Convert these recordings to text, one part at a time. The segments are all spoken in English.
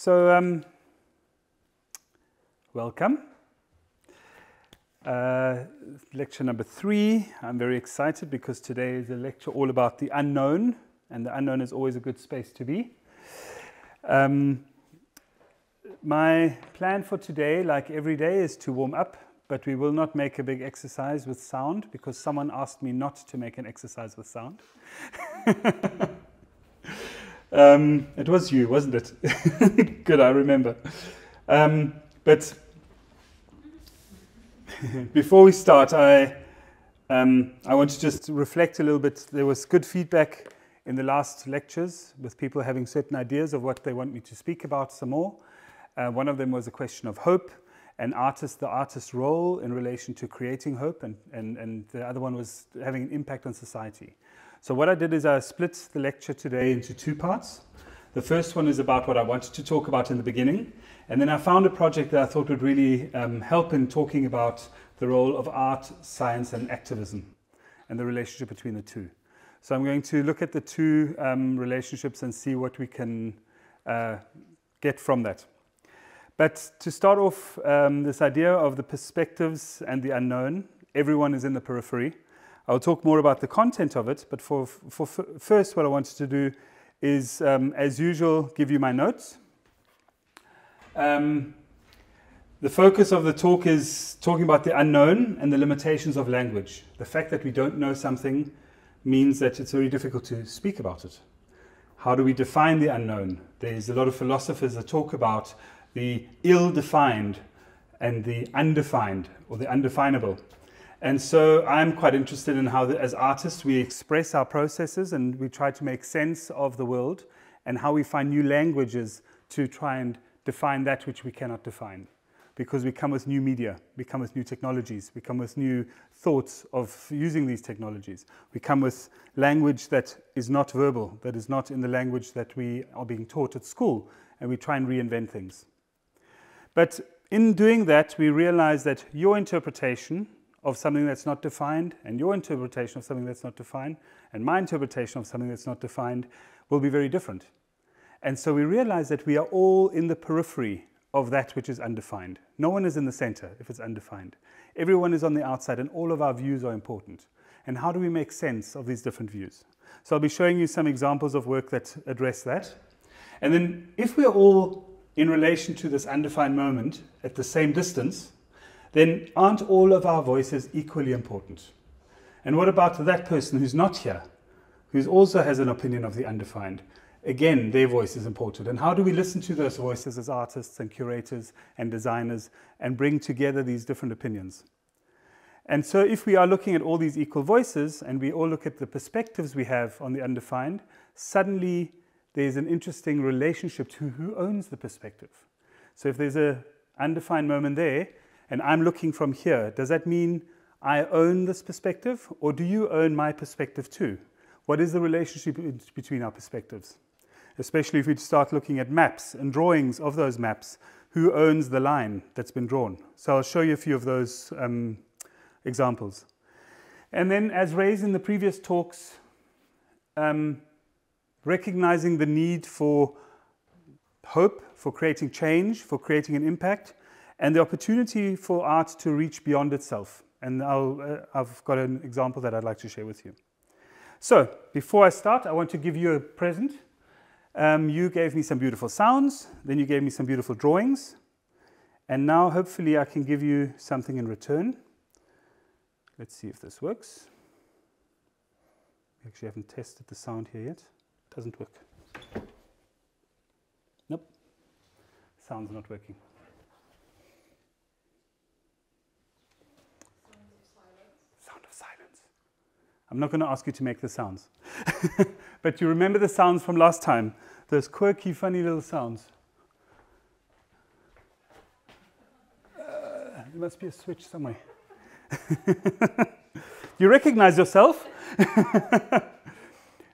Welcome. Lecture number 3. I'm very excited because today is a lecture all about the unknown, and the unknown is always a good space to be. My plan for today, like every day, is to warm up, but we will not make a big exercise with sound because someone asked me not to make an exercise with sound. It was you, wasn't it? Good, I remember. But before we start, I want to just reflect a little bit. There was good feedback in the last lectures with people having certain ideas of what they want me to speak about some more. One of them was a question of hope and the artist's role in relation to creating hope, and the other one was having an impact on society. So what I did is I split the lecture today into 2 parts. The first one is about what I wanted to talk about in the beginning, and then I found a project that I thought would really help in talking about the role of art, science and activism and the relationship between the two. So I'm going to look at the 2 relationships and see what we can get from that. But to start off, this idea of the perspectives and the unknown, everyone is in the periphery. I'll talk more about the content of it, but for first what I wanted to do is, as usual, give you my notes. The focus of the talk is talking about the unknown and the limitations of language. The fact that we don't know something means that it's very difficult to speak about it. How do we define the unknown? There's a lot of philosophers that talk about the ill-defined and the undefined, or the undefinable. And so I'm quite interested in how, as artists, we express our processes and we try to make sense of the world, and how we find new languages to try and define that which we cannot define. Because we come with new media, we come with new technologies, we come with new thoughts of using these technologies. We come with language that is not verbal, that is not in the language that we are being taught at school, and we try and reinvent things. But in doing that, we realize that your interpretation of something that's not defined, and your interpretation of something that's not defined, and my interpretation of something that's not defined will be very different. And so we realize that we are all in the periphery of that which is undefined. No one is in the center if it's undefined. Everyone is on the outside, and all of our views are important. And how do we make sense of these different views? So I'll be showing you some examples of work that address that. And then if we're all in relation to this undefined moment at the same distance, then aren't all of our voices equally important? And what about that person who's not here, who also has an opinion of the undefined? Again, their voice is important. And how do we listen to those voices as artists and curators and designers and bring together these different opinions? And so if we are looking at all these equal voices and we all look at the perspectives we have on the undefined, suddenly there's an interesting relationship to who owns the perspective. So if there's an undefined moment there, and I'm looking from here, does that mean I own this perspective, or do you own my perspective too? What is the relationship between our perspectives? Especially if we start looking at maps and drawings of those maps, who owns the line that's been drawn? So I'll show you a few of those examples. And then, as raised in the previous talks, recognizing the need for hope, for creating change, for creating an impact, and the opportunity for art to reach beyond itself. And I've got an example that I'd like to share with you. So, before I start, I want to give you a present. You gave me some beautiful sounds, then you gave me some beautiful drawings, and now hopefully I can give you something in return. Let's see if this works. We actually haven't tested the sound here yet. It doesn't work. Nope. Sound's not working. I'm not going to ask you to make the sounds. But you remember the sounds from last time? Those quirky, funny little sounds. There must be a switch somewhere. You recognize yourself?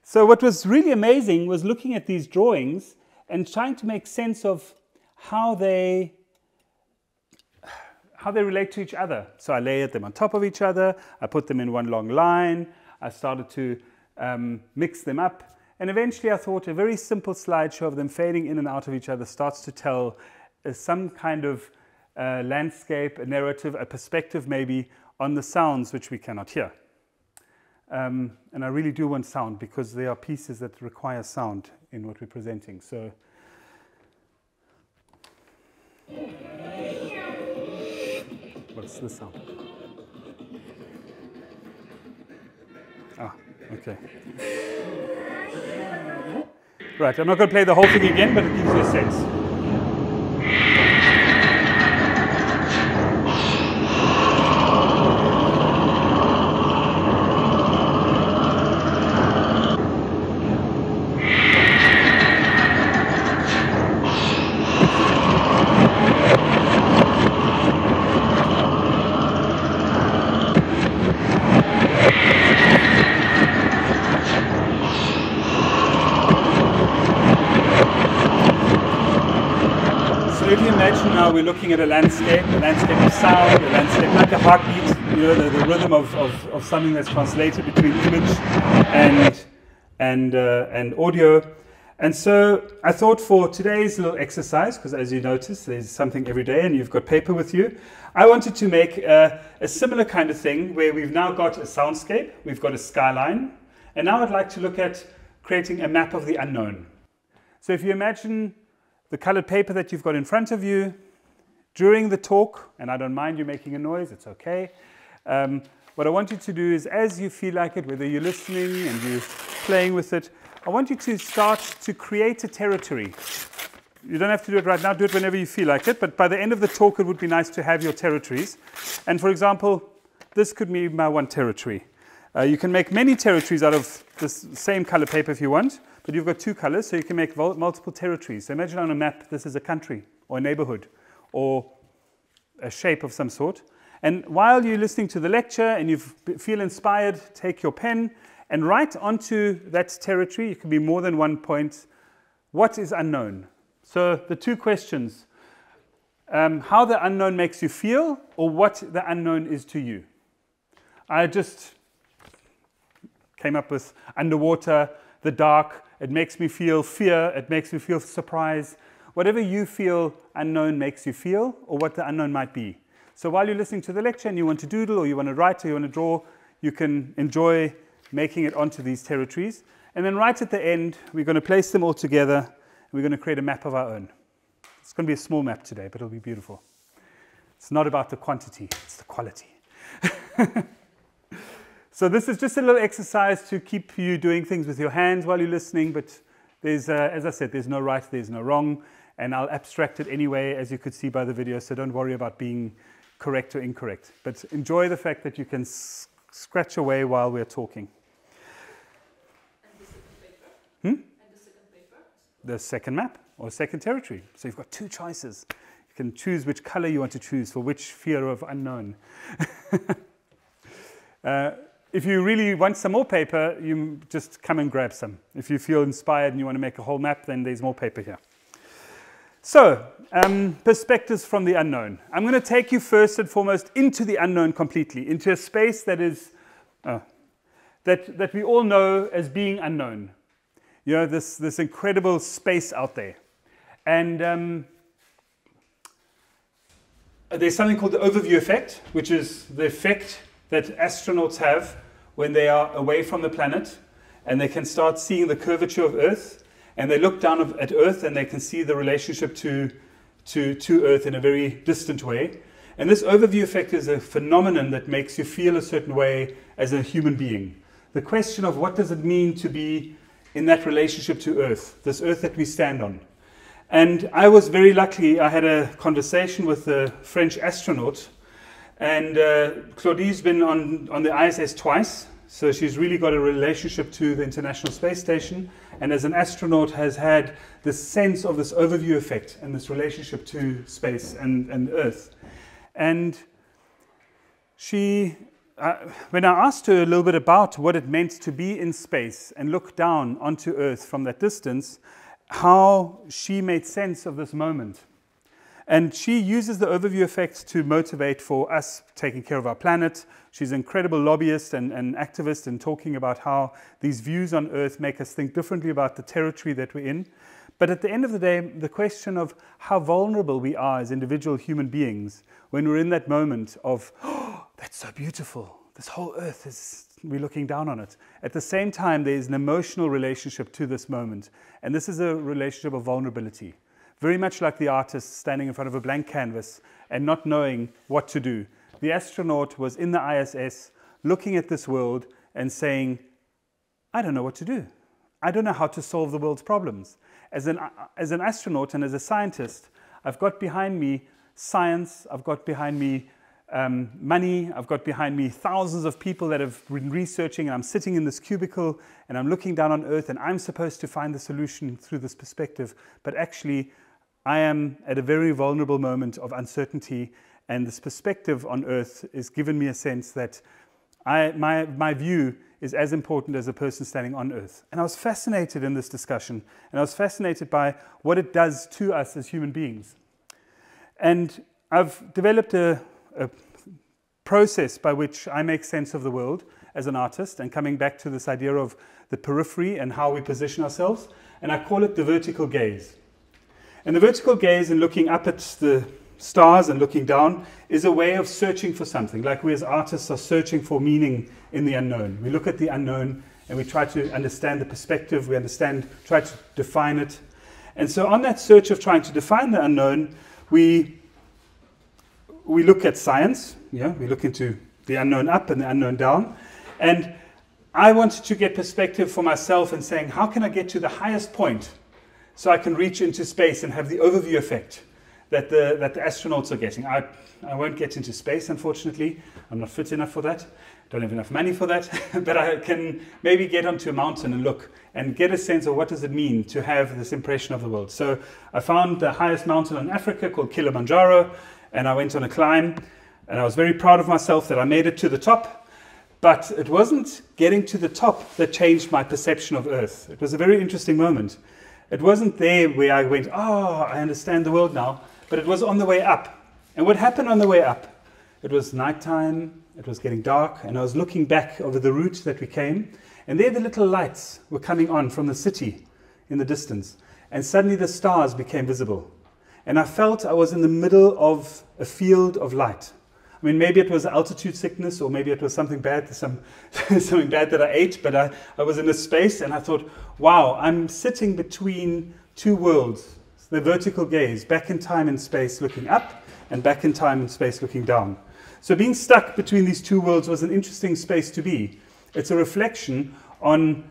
So what was really amazing was looking at these drawings and trying to make sense of how they relate to each other. So I layered them on top of each other. I put them in one long line. I started to mix them up, And eventually I thought a very simple slideshow of them fading in and out of each other starts to tell some kind of landscape, a narrative, a perspective maybe on the sounds which we cannot hear. And I really do want sound because there are pieces that require sound in what we're presenting. So what's the sound? Ah, okay. Right, I'm not going to play the whole thing again, but it gives you a sense. Now we're looking at a landscape of sound, a landscape like a heartbeat, you know, the rhythm of something that's translated between image and audio. And so I thought for today's little exercise, because as you notice, there's something every day and you've got paper with you, I wanted to make a similar kind of thing where we've now got a soundscape, we've got a skyline, and now I'd like to look at creating a map of the unknown. So if you imagine the colored paper that you've got in front of you, during the talk, and I don't mind you making a noise, it's okay. What I want you to do is, as you feel like it, whether you're listening and you're playing with it, I want you to start to create a territory. You don't have to do it right now, do it whenever you feel like it, but by the end of the talk, it would be nice to have your territories. And for example, this could be my one territory. You can make many territories out of this same color paper if you want, but you've got two colors, so you can make multiple territories. So imagine on a map, this is a country or a neighborhood, or a shape of some sort. And while you're listening to the lecture and you feel inspired, take your pen and write onto that territory, it can be more than one point, what is unknown? So the two questions, how the unknown makes you feel or what the unknown is to you. I just came up with underwater, the dark, it makes me feel fear, it makes me feel surprise. Whatever you feel unknown makes you feel, or what the unknown might be. So while you're listening to the lecture and you want to doodle, or you want to write, or you want to draw, you can enjoy making it onto these territories. And then right at the end, we're going to place them all together, and we're going to create a map of our own. It's going to be a small map today, but it'll be beautiful. It's not about the quantity, it's the quality. So this is just a little exercise to keep you doing things with your hands while you're listening, but there's, as I said, there's no right, there's no wrong. And I'll abstract it anyway, as you could see by the video, so don't worry about being correct or incorrect. But enjoy the fact that you can scratch away while we're talking. And the second paper? And the second paper? The second map, or second territory. So you've got two choices. You can choose which color you want to choose for which fear of unknown. If you really want some more paper, you just come and grab some. If you feel inspired and you want to make a whole map, then there's more paper here. So, perspectives from the unknown. I'm going to take you first and foremost into the unknown completely, into a space that is that we all know as being unknown. You know, this incredible space out there. And there's something called the overview effect, which is the effect that astronauts have when they are away from the planet and they can start seeing the curvature of Earth. And they look down at Earth and they can see the relationship to Earth in a very distant way. And this overview effect is a phenomenon that makes you feel a certain way as a human being. The question of what does it mean to be in that relationship to Earth, this Earth that we stand on. And I was very lucky. I had a conversation with a French astronaut, and Claudie's been on the ISS twice. So she's really got a relationship to the International Space Station, and as an astronaut has had this sense of this overview effect and this relationship to space and Earth. And she, when I asked her a little bit about what it meant to be in space and look down onto Earth from that distance, how she made sense of this moment. And she uses the overview effect to motivate for us taking care of our planet. She's an incredible lobbyist and activist in talking about how these views on Earth make us think differently about the territory that we're in. But at the end of the day, the question of how vulnerable we are as individual human beings when we're in that moment of, oh, that's so beautiful. This whole Earth we're looking down on it. At the same time, there's an emotional relationship to this moment. And this is a relationship of vulnerability. Very much like the artist standing in front of a blank canvas and not knowing what to do. The astronaut was in the ISS looking at this world and saying, I don't know what to do. I don't know how to solve the world's problems. As an astronaut and as a scientist, I've got behind me science, I've got behind me money, I've got behind me thousands of people that have been researching, and I'm sitting in this cubicle and I'm looking down on Earth and I'm supposed to find the solution through this perspective. But actually, I am at a very vulnerable moment of uncertainty, and this perspective on Earth has given me a sense that my view is as important as the person standing on Earth. And I was fascinated in this discussion, and I was fascinated by what it does to us as human beings. And I've developed a process by which I make sense of the world as an artist, and coming back to this idea of the periphery and how we position ourselves, and I call it the vertical gaze. And the vertical gaze, and looking up at the stars and looking down, is a way of searching for something, like we as artists are searching for meaning in the unknown. We look at the unknown and we try to understand the perspective, we try to define it. And so on that search of trying to define the unknown, we look at science, we look into the unknown up and the unknown down. And I wanted to get perspective for myself and saying, how can I get to the highest point so I can reach into space and have the overview effect that the astronauts are getting. I won't get into space, unfortunately. I'm not fit enough for that. Don't have enough money for that. But I can maybe get onto a mountain and look and get a sense of what does it mean to have this impression of the world. So I found the highest mountain in Africa called Kilimanjaro, and I went on a climb, and I was very proud of myself that I made it to the top. But it wasn't getting to the top that changed my perception of Earth. It was a very interesting moment. It wasn't there where I went, oh, I understand the world now, but it was on the way up. And what happened on the way up? It was nighttime, it was getting dark, and I was looking back over the route that we came, and there the little lights were coming on from the city in the distance, and suddenly the stars became visible. And I felt I was in the middle of a field of light. I mean, maybe it was altitude sickness, or maybe it was something bad, something bad that I ate, but I was in a space and I thought, wow, I'm sitting between two worlds, the vertical gaze, back in time and space looking up, and back in time and space looking down. So being stuck between these two worlds was an interesting space to be. It's a reflection on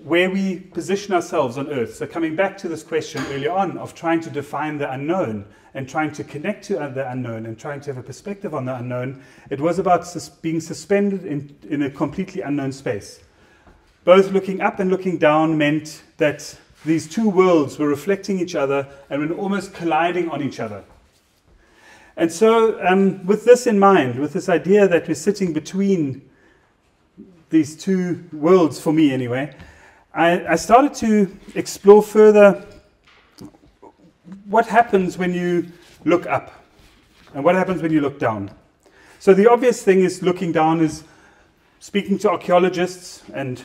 where we position ourselves on Earth. So coming back to this question earlier on of trying to define the unknown and trying to connect to the unknown and trying to have a perspective on the unknown, it was about being suspended in a completely unknown space. Both looking up and looking down meant that these two worlds were reflecting each other and were almost colliding on each other. And so with this in mind, with this idea that we're sitting between these two worlds, for me anyway, I started to explore further what happens when you look up and what happens when you look down. So the obvious thing is looking down is speaking to archaeologists and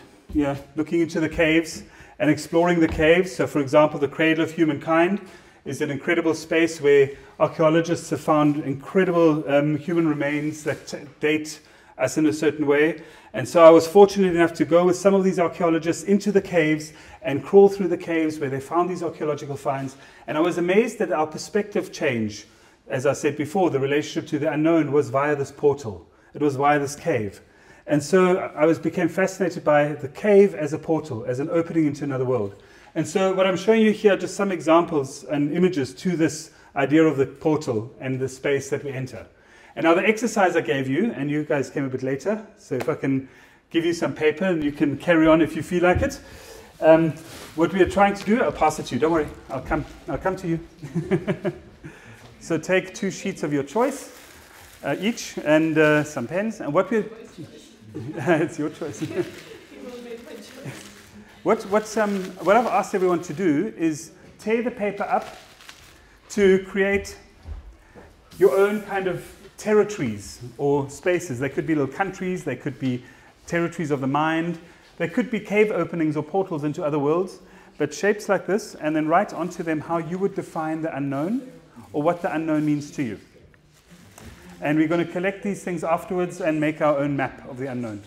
looking into the caves and exploring the caves. So for example, the Cradle of Humankind is an incredible space where archaeologists have found incredible human remains that date us in a certain way. And so I was fortunate enough to go with some of these archaeologists into the caves and crawl through the caves where they found these archaeological finds. And I was amazed that our perspective change. As I said before, the relationship to the unknown was via this portal. It was via this cave. And so I became fascinated by the cave as a portal, as an opening into another world. And so what I'm showing you here are just some examples and images to this idea of the portal and the space that we enter. And now the exercise I gave you, and you guys came a bit later, so if I can give you some paper and you can carry on if you feel like it. What we are trying to do, I'll pass it to you, don't worry, I'll come to you. So take 2 sheets of your choice, each, and some pens, and what we're... It's your choice. What I've asked everyone to do is tear the paper up to create your own kind of territories or spaces. They could be little countries, they could be territories of the mind, they could be cave openings or portals into other worlds, but shapes like this, and then write onto them how you would define the unknown or what the unknown means to you. And we're going to collect these things afterwards and make our own map of the unknown.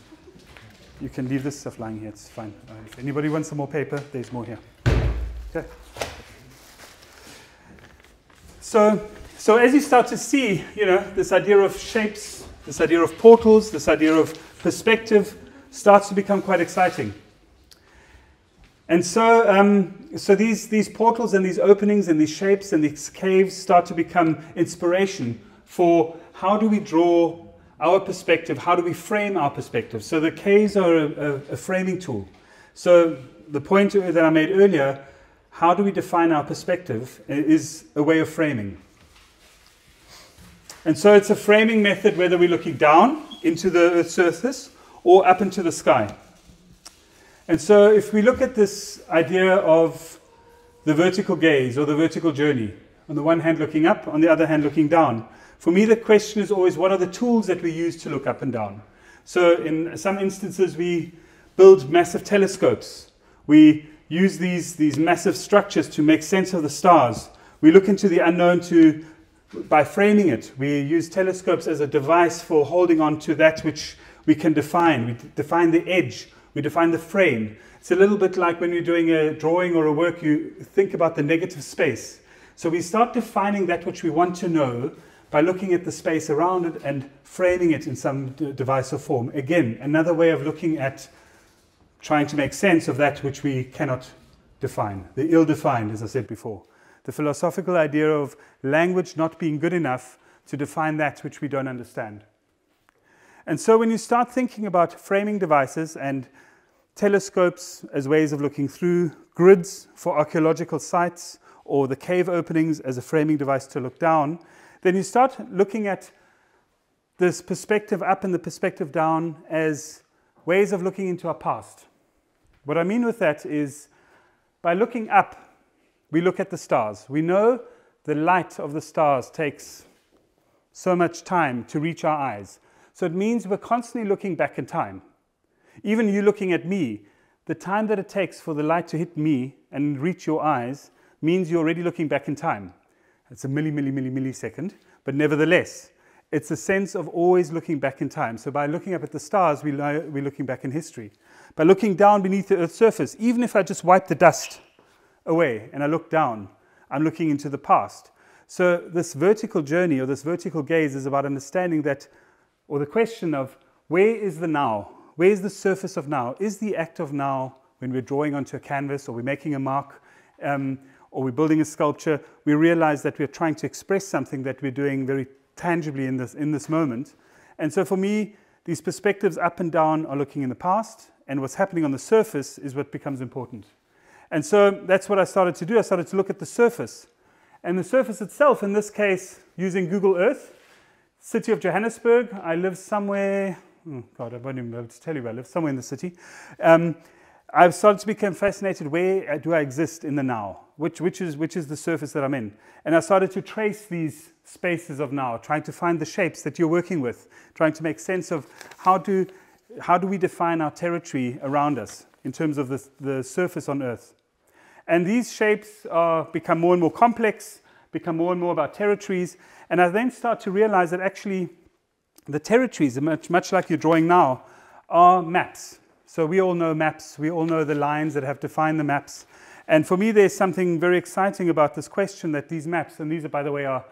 You can leave this stuff lying here, it's fine. If anybody wants some more paper, there's more here. Okay. So as you start to see, this idea of shapes, this idea of portals, this idea of perspective starts to become quite exciting. And so these portals and these openings and these shapes and these caves start to become inspiration for how do we draw our perspective, how do we frame our perspective. So the caves are a framing tool. So the point that I made earlier, how do we define our perspective, is a way of framing. And so it's a framing method whether we're looking down into the Earth's surface or up into the sky. And so if we look at this idea of the vertical gaze or the vertical journey, on the one hand looking up, on the other hand looking down, for me the question is always what are the tools that we use to look up and down. So in some instances we build massive telescopes. We use these massive structures to make sense of the stars. We look into the unknown by framing it. We use telescopes as a device for holding on to that which we can define. We define the edge. We define the frame. It's a little bit like when you're doing a drawing or a work, you think about the negative space. So we start defining that which we want to know by looking at the space around it and framing it in some device or form. Again, another way of looking at trying to make sense of that which we cannot define, the ill-defined, as I said before. The philosophical idea of language not being good enough to define that which we don't understand. And so when you start thinking about framing devices and telescopes as ways of looking through, grids for archaeological sites, or the cave openings as a framing device to look down, then you start looking at this perspective up and the perspective down as ways of looking into our past. What I mean with that is, by looking up, we look at the stars. We know the light of the stars takes so much time to reach our eyes. So it means we're constantly looking back in time. Even you looking at me, the time that it takes for the light to hit me and reach your eyes means you're already looking back in time. It's a millisecond, but nevertheless, it's a sense of always looking back in time. So by looking up at the stars, we're looking back in history. By looking down beneath the Earth's surface, even if I just wipe the dust away and I look down, I'm looking into the past. So this vertical journey or this vertical gaze is about understanding that, or the question of where is the now? Where is the surface of now? Is the act of now, when we're drawing onto a canvas or we're making a mark, or we're building a sculpture, we realize that we're trying to express something that we're doing very tangibly in this moment. And so for me, these perspectives up and down are looking in the past, and what's happening on the surface is what becomes important. And so that's what I started to do. I started to look at the surface. And the surface itself, in this case, using Google Earth, city of Johannesburg. I live somewhere, oh God, I won't even be able to tell you where I live, somewhere in the city. I've started to become fascinated, where do I exist in the now? Which is the surface that I'm in? And I started to trace these spaces of now, trying to find the shapes that you're working with, trying to make sense of how do we define our territory around us in terms of the surface on Earth. And these shapes become more and more complex, become more and more about territories, and I then start to realize that actually the territories, much like you're drawing now, are maps. So we all know maps, we all know the lines that have defined the maps. And for me, there's something very exciting about this question that these maps, and these, by the way, are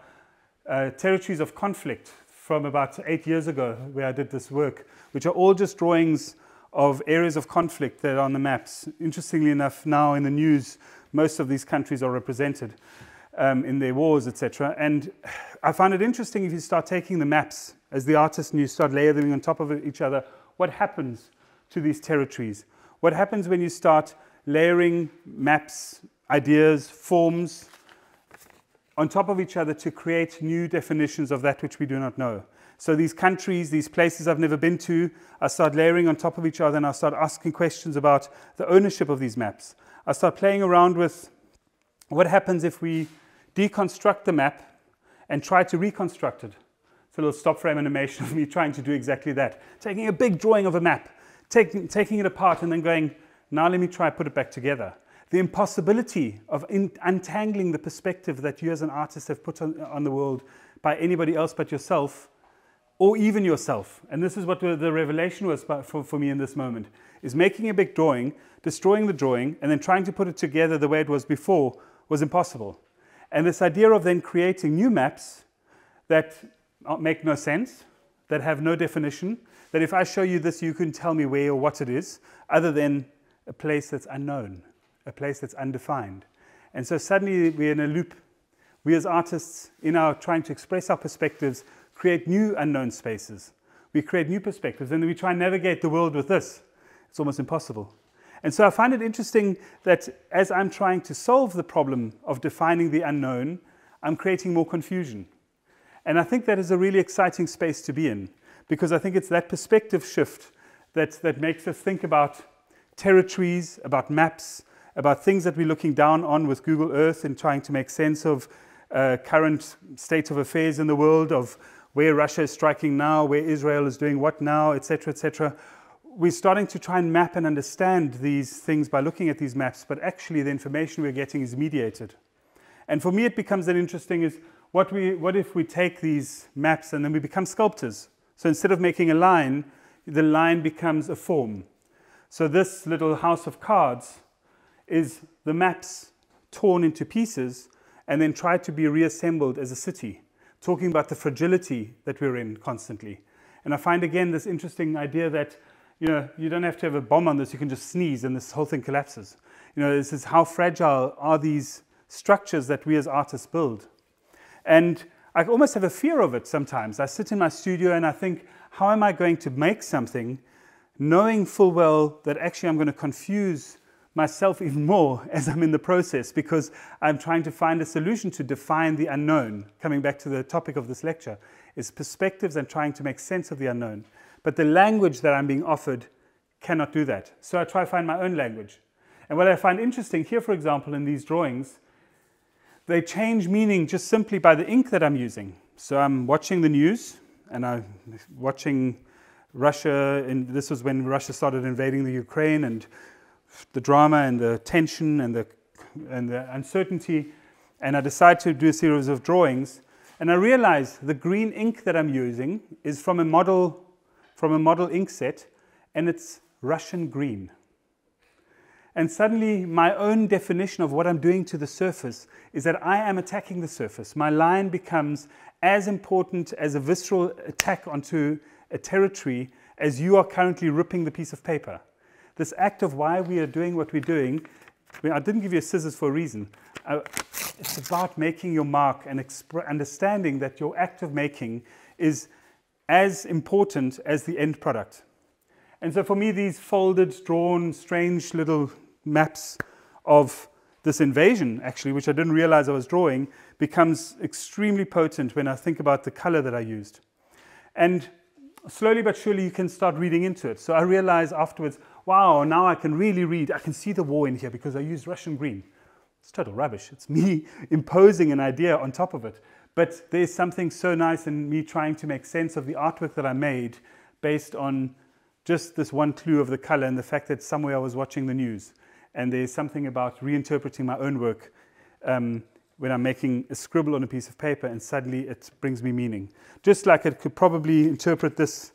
territories of conflict from about 8 years ago, where I did this work, which are all just drawings of areas of conflict that are on the maps. Interestingly enough, now in the news, most of these countries are represented in their wars, etc. And I find it interesting if you start taking the maps as the artist and you start layering them on top of each other, what happens to these territories? What happens when you start layering maps, ideas, forms on top of each other to create new definitions of that which we do not know? So these countries, these places I've never been to, I start layering on top of each other and I start asking questions about the ownership of these maps. I start playing around with what happens if we deconstruct the map and try to reconstruct it. It's a little stop frame animation of me trying to do exactly that. Taking a big drawing of a map, taking it apart and then going, now let me try put it back together. The impossibility of untangling the perspective that you as an artist have put on the world by anybody else but yourself, or even yourself. And this is what the revelation was for me in this moment, is making a big drawing, destroying the drawing, and then trying to put it together the way it was before was impossible. And this idea of then creating new maps that make no sense, that have no definition, that if I show you this, you can tell me where or what it is, other than a place that's unknown, a place that's undefined. And so suddenly we're in a loop. We as artists, in our trying to express our perspectives, create new unknown spaces. We create new perspectives, and then we try and navigate the world with this. It's almost impossible. And so I find it interesting that as I'm trying to solve the problem of defining the unknown, I'm creating more confusion. And I think that is a really exciting space to be in, because I think it's that perspective shift that makes us think about territories, about maps, about things that we're looking down on with Google Earth and trying to make sense of current state of affairs in the world, of where Russia is striking now, where Israel is doing what now, etc., etc. We're starting to try and map and understand these things by looking at these maps, but actually the information we're getting is mediated. And for me it becomes then interesting is, what if we take these maps and then we become sculptors? So instead of making a line, the line becomes a form. So this little house of cards is the maps torn into pieces and then tried to be reassembled as a city, talking about the fragility that we're in constantly. And I find again this interesting idea that you don't have to have a bomb on this, you can just sneeze and this whole thing collapses. This is how fragile are these structures that we as artists build. And I almost have a fear of it sometimes. I sit in my studio and I think, how am I going to make something knowing full well that actually I'm going to confuse myself even more as I'm in the process, because I'm trying to find a solution to define the unknown. Coming back to the topic of this lecture, is perspectives and trying to make sense of the unknown. But the language that I'm being offered cannot do that. So I try to find my own language. And what I find interesting here, for example, in these drawings, they change meaning just simply by the ink that I'm using. So I'm watching the news, and I'm watching Russia, and this was when Russia started invading the Ukraine, and the drama and the tension and the uncertainty, and I decide to do a series of drawings, and I realize the green ink that I'm using is from a model ink set, and it's Russian green. And suddenly my own definition of what I'm doing to the surface is that I am attacking the surface. My line becomes as important as a visceral attack onto a territory as you are currently ripping the piece of paper. This act of why we are doing what we're doing, I didn't give you scissors for a reason. It's about making your mark and understanding that your act of making is as important as the end product. And so for me, these folded, drawn, strange little maps of this invasion, actually, which I didn't realize I was drawing, becomes extremely potent when I think about the color that I used. And slowly but surely you can start reading into it. So I realize afterwards, wow, now I can really read. I can see the war in here because I used Russian green. It's total rubbish. It's me imposing an idea on top of it. But there's something so nice in me trying to make sense of the artwork that I made based on just this one clue of the color and the fact that somewhere I was watching the news. And there's something about reinterpreting my own work when I'm making a scribble on a piece of paper and suddenly it brings me meaning. Just like it could probably interpret this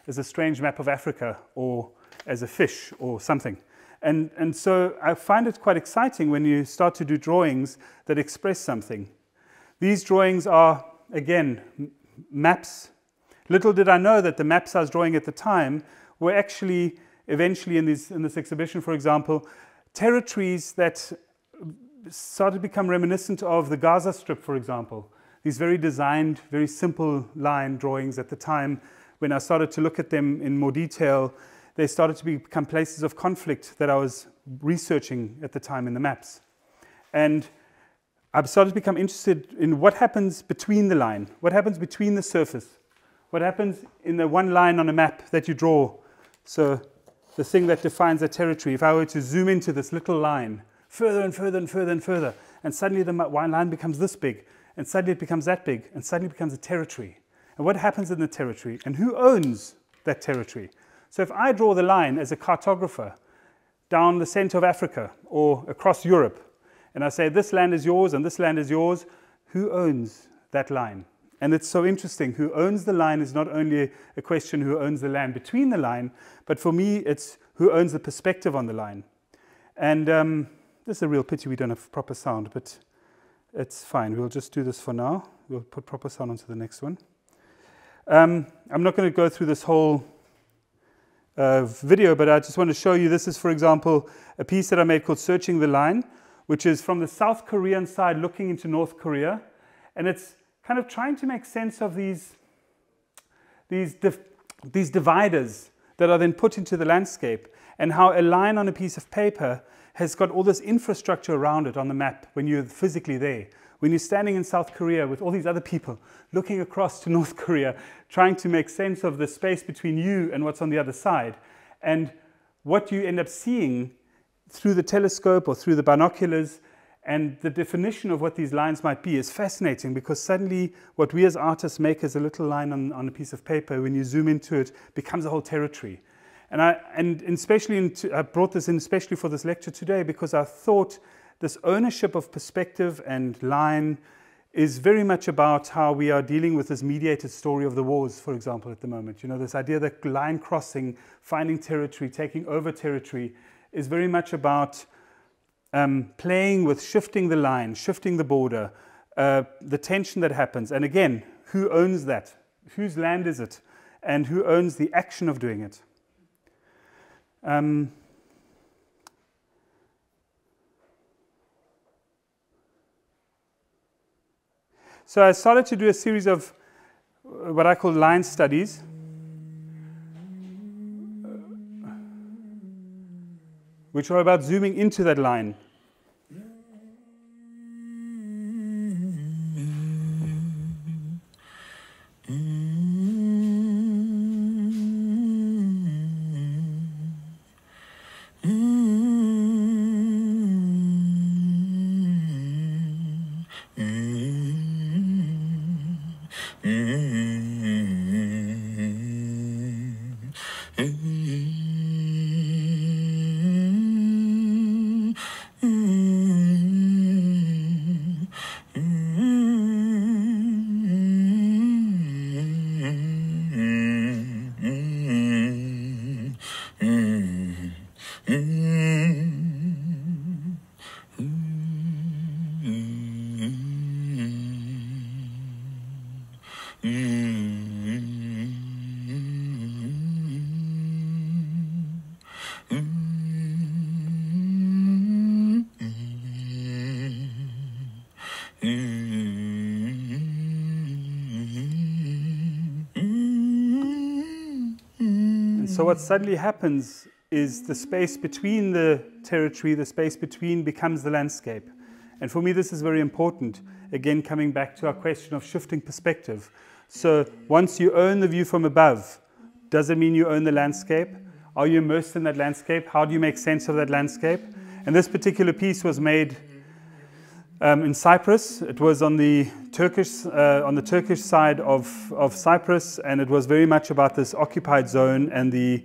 as a strange map of Africa or as a fish or something. And so I find it quite exciting when you start to do drawings that express something. These drawings are, again, maps. Little did I know that the maps I was drawing at the time were actually, eventually in this exhibition, for example, territories that started to become reminiscent of the Gaza Strip, for example. These very designed, very simple line drawings at the time, when I started to look at them in more detail, they started to become places of conflict that I was researching at the time in the maps. And I've started to become interested in what happens between the line, what happens between the surface, what happens in the one line on a map that you draw. So the thing that defines a territory, if I were to zoom into this little line, further and further and further and further, and suddenly the line becomes this big, and suddenly it becomes that big, and suddenly it becomes a territory. And what happens in the territory, and who owns that territory? So if I draw the line as a cartographer down the center of Africa or across Europe, and I say this land is yours and this land is yours, who owns that line? And it's so interesting. Who owns the line is not only a question who owns the land between the line, but for me it's who owns the perspective on the line. And this is a real pity we don't have proper sound, but it's fine. We'll just do this for now. We'll put proper sound onto the next one. I'm not going to go through this whole video, but I just want to show you, this is, for example, a piece that I made called Searching the Line, which is from the South Korean side looking into North Korea. And it's kind of trying to make sense of these dividers that are then put into the landscape, and how a line on a piece of paper has got all this infrastructure around it on the map when you're physically there. When you're standing in South Korea with all these other people looking across to North Korea, trying to make sense of the space between you and what's on the other side. And what you end up seeing through the telescope or through the binoculars, and the definition of what these lines might be is fascinating, because suddenly what we as artists make as a little line on a piece of paper, when you zoom into it, becomes a whole territory. And especially I brought this in especially for this lecture today, because I thought this ownership of perspective and line is very much about how we are dealing with this mediated story of the wars, for example, at the moment. You know, this idea that line crossing, finding territory, taking over territory, is very much about playing with shifting the line, shifting the border, the tension that happens. And again, who owns that? Whose land is it? And who owns the action of doing it? So I started to do a series of what I call line studies. Which are about zooming into that line. So what suddenly happens is the space between the territory, the space between becomes the landscape. And for me this is very important, again coming back to our question of shifting perspective. So once you own the view from above, does it mean you own the landscape? Are you immersed in that landscape? How do you make sense of that landscape? And this particular piece was made in Cyprus. It was on the Turkish side of Cyprus, and it was very much about this occupied zone and the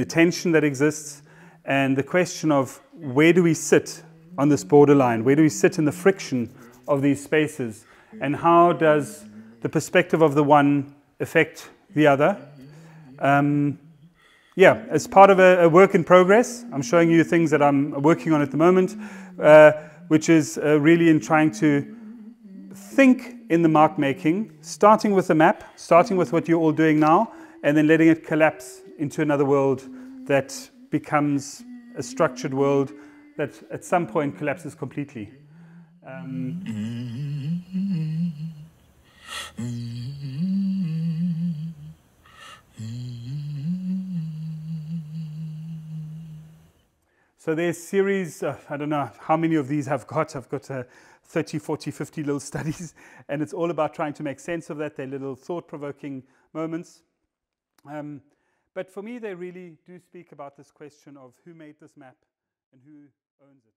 tension that exists, and the question of where do we sit on this borderline? Where do we sit in the friction of these spaces? And how does the perspective of the one affect the other? Yeah, as part of a work in progress, I'm showing you things that I'm working on at the moment, which is really in trying to think in the mark making, starting with the map, starting with what you're all doing now, and then letting it collapse into another world that becomes a structured world that at some point collapses completely. So there's series, I don't know how many of these I've got 30, 40, 50 little studies, and it's all about trying to make sense of that. They're little thought-provoking moments. But for me, they really do speak about this question of who made this map and who owns it.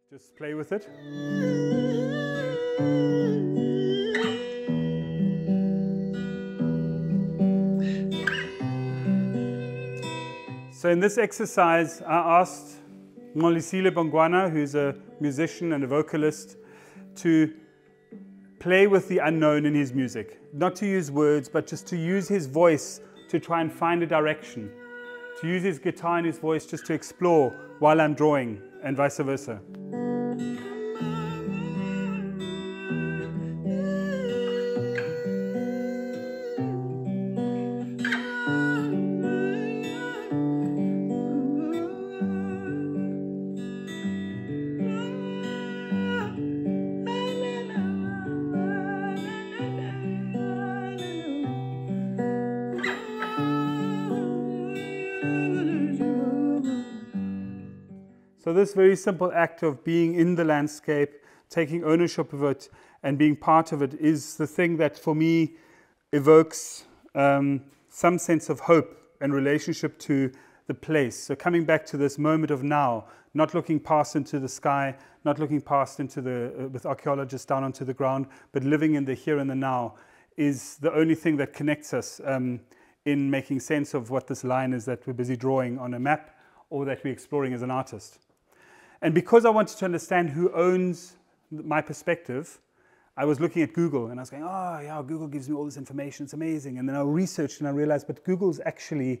Just play with it. So in this exercise, I asked Molisile Bongwana, who's a musician and a vocalist, to play with the unknown in his music. Not to use words, but just to use his voice to try and find a direction. To use his guitar and his voice just to explore while I'm drawing, and vice versa. So this very simple act of being in the landscape, taking ownership of it and being part of it is the thing that for me evokes some sense of hope and relationship to the place. So coming back to this moment of now, not looking past into the sky, not looking past into the, with archaeologists down onto the ground, but living in the here and the now is the only thing that connects us in making sense of what this line is that we're busy drawing on a map or that we're exploring as an artist. And because I wanted to understand who owns my perspective, I was looking at Google and I was going, oh yeah, Google gives me all this information, it's amazing. And then I researched and I realized, but Google's actually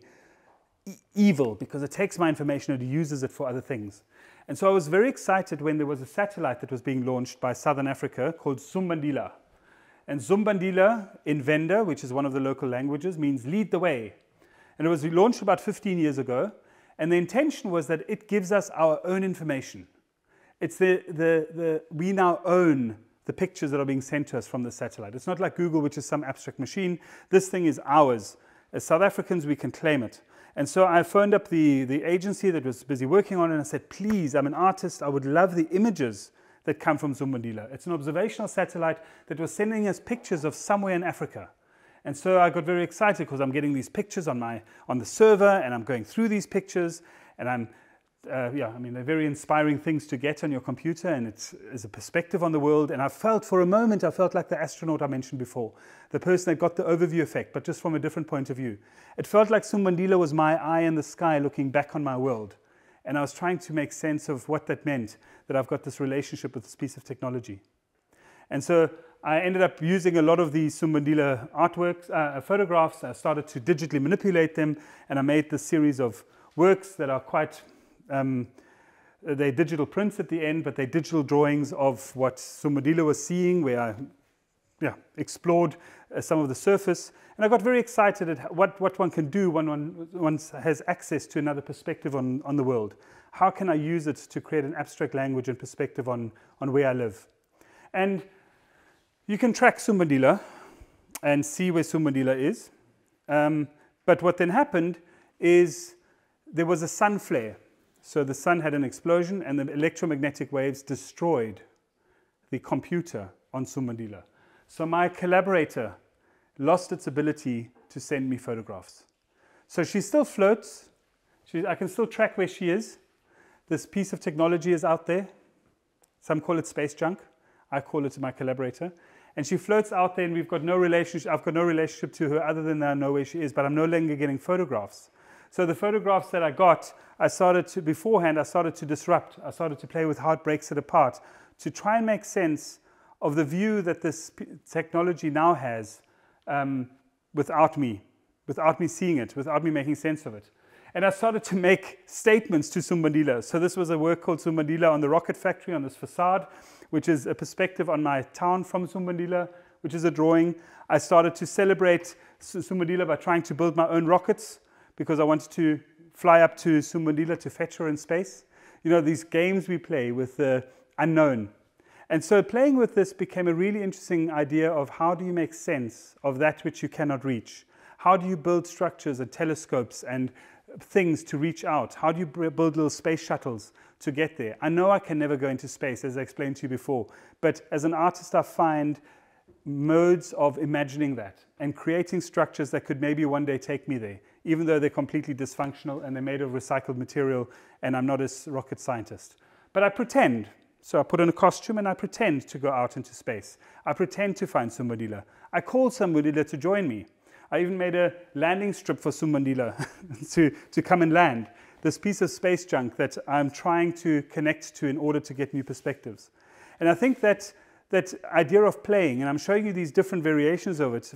evil because it takes my information and it uses it for other things. And so I was very excited when there was a satellite that was being launched by Southern Africa called Zumbandila. And Zumbandila in Venda, which is one of the local languages, means lead the way. And it was launched about 15 years ago. And the intention was that it gives us our own information. It's we now own the pictures that are being sent to us from the satellite. It's not like Google, which is some abstract machine. This thing is ours. As South Africans, we can claim it. And so I phoned up the agency that was busy working on it and I said, please, I'm an artist. I would love the images that come from Zumbandila. It's an observational satellite that was sending us pictures of somewhere in Africa. And so I got very excited because I'm getting these pictures on the server and I'm going through these pictures and yeah, I mean, they're very inspiring things to get on your computer and it's a perspective on the world. And I felt for a moment, I felt like the astronaut I mentioned before, the person that got the overview effect, but just from a different point of view. It felt like Zumbandila was my eye in the sky looking back on my world. And I was trying to make sense of what that meant, that I've got this relationship with this piece of technology. And so I ended up using a lot of these Zumbandila artworks, photographs. I started to digitally manipulate them, and I made this series of works that are quite, they're digital prints at the end, but they're digital drawings of what Zumbandila was seeing, where I explored some of the surface. And I got very excited at what one can do when one has access to another perspective on the world. How can I use it to create an abstract language and perspective on where I live? And you can track Zumbandila and see where Zumbandila is. But what then happened is there was a sun flare. So the sun had an explosion and the electromagnetic waves destroyed the computer on Zumbandila. So my collaborator lost its ability to send me photographs. So she still floats. I can still track where she is. This piece of technology is out there. Some call it space junk. I call it my collaborator. And she floats out there and we've got no relationship. I've got no relationship to her other than I know where she is, but I'm no longer getting photographs. So the photographs that I got, beforehand, I started to disrupt. I started to play with how it breaks it apart to try and make sense of the view that this technology now has without me seeing it, without me making sense of it. And I started to make statements to Zumbandila. So this was a work called Zumbandila on the rocket factory on this facade, which is a perspective on my town from Zumbandila, which is a drawing. I started to celebrate Zumbandila by trying to build my own rockets because I wanted to fly up to Zumbandila to fetch her in space. You know, these games we play with the unknown. And so playing with this became a really interesting idea of how do you make sense of that which you cannot reach? How do you build structures and telescopes and things to reach out? How do you build little space shuttles to get there? I know I can never go into space, as I explained to you before, but as an artist I find modes of imagining that and creating structures that could maybe one day take me there, even though they're completely dysfunctional and they're made of recycled material and I'm not a rocket scientist. But I pretend So I put on a costume and I pretend to go out into space. I pretend to find Sumbandila. I call Sumbandila to join me. I even made a landing strip for Sumbandila to come and land. This piece of space junk that I'm trying to connect to in order to get new perspectives. And I think that idea of playing, and I'm showing you these different variations of it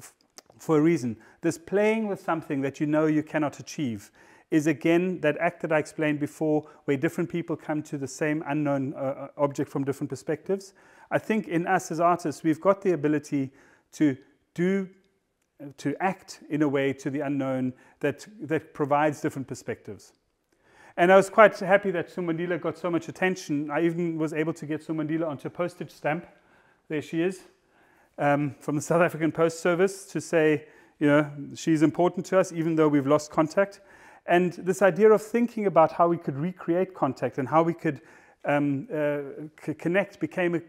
for a reason. This playing with something that you know you cannot achieve is again that act that I explained before, where different people come to the same unknown object from different perspectives. I think in us as artists, we've got the ability to act in a way to the unknown that provides different perspectives. And I was quite happy that Sumbandila got so much attention. I even was able to get Sumbandila onto a postage stamp. There she is, from the South African Post Service, to say, you know, she's important to us even though we've lost contact. And this idea of thinking about how we could recreate contact and how we could connect became a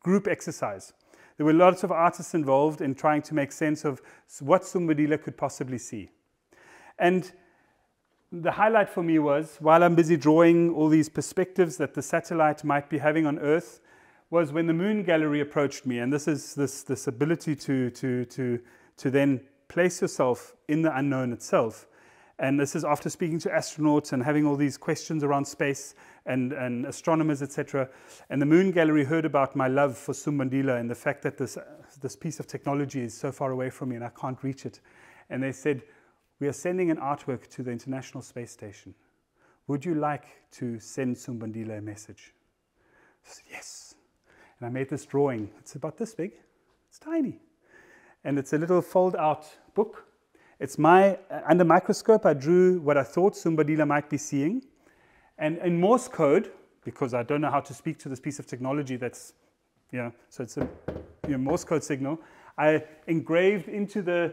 group exercise. There were lots of artists involved in trying to make sense of what Sumbandila could possibly see. And the highlight for me was, while I'm busy drawing all these perspectives that the satellite might be having on Earth, was when the Moon Gallery approached me. And this is this ability to then place yourself in the unknown itself. And this is after speaking to astronauts and having all these questions around space and astronomers, etc. And the Moon Gallery heard about my love for Sumbandila and the fact that this piece of technology is so far away from me and I can't reach it. And they said, we are sending an artwork to the International Space Station. Would you like to send Sumbandila a message? I said, yes. And I made this drawing. It's about this big. It's tiny. And it's a little fold-out book. It's under microscope, I drew what I thought Sumbandila might be seeing. And in Morse code, because I don't know how to speak to this piece of technology that's, so it's a Morse code signal, I engraved into